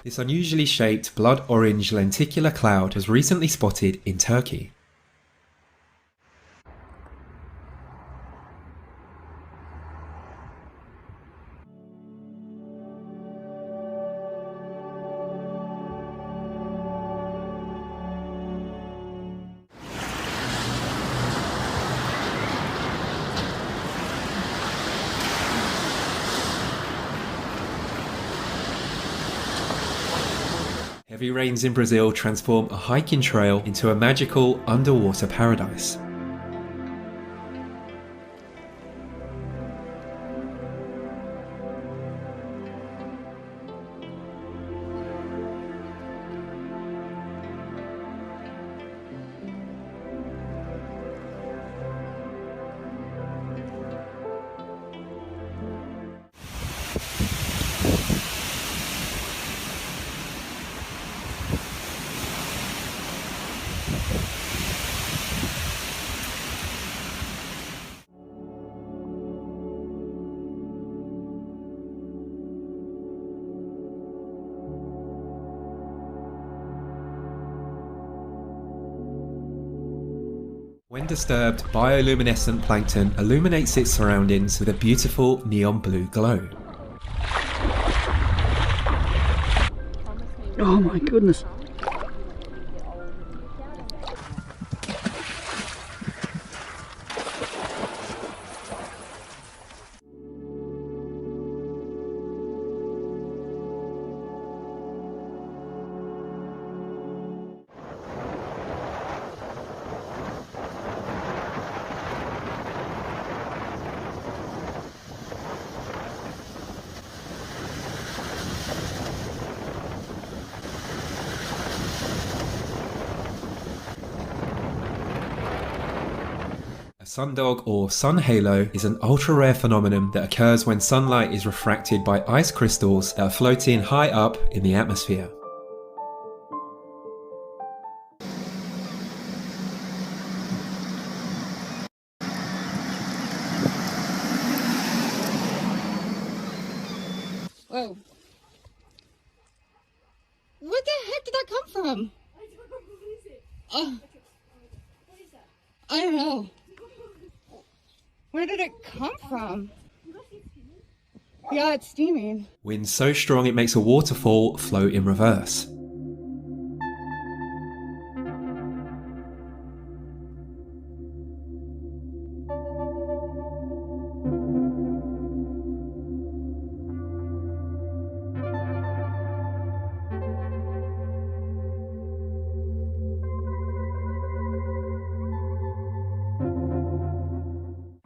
This unusually shaped blood orange lenticular cloud was recently spotted in Turkey. Heavy rains in Brazil transform a hiking trail into a magical underwater paradise. When disturbed, bioluminescent plankton illuminates its surroundings with a beautiful neon blue glow. Oh my goodness. A sundog or sun halo is an ultra-rare phenomenon that occurs when sunlight is refracted by ice crystals that are floating high up in the atmosphere. Whoa. What the heck did that come from? Oh, I don't know. Where did it come from? Yeah, it's steaming. Wind so strong it makes a waterfall float in reverse.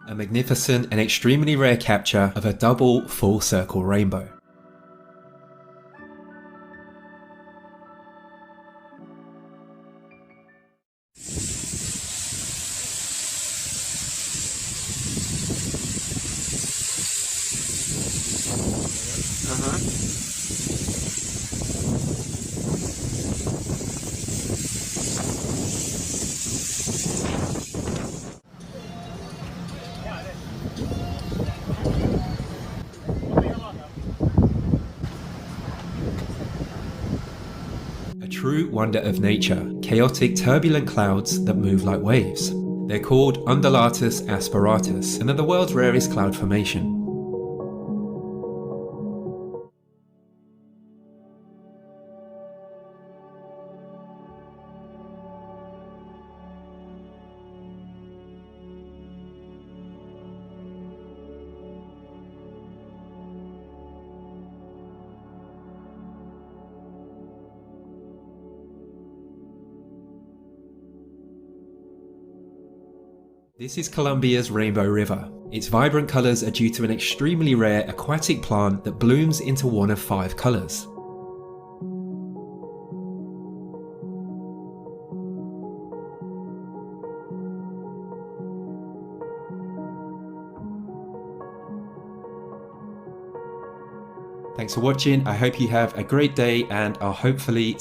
A magnificent and extremely rare capture of a double full circle rainbow. A true wonder of nature, chaotic turbulent clouds that move like waves. They're called undulatus asperatus and are the world's rarest cloud formation. This is Colombia's Rainbow River. Its vibrant colours are due to an extremely rare aquatic plant that blooms into one of 5 colours. Thanks for watching. I hope you have a great day and I'll hopefully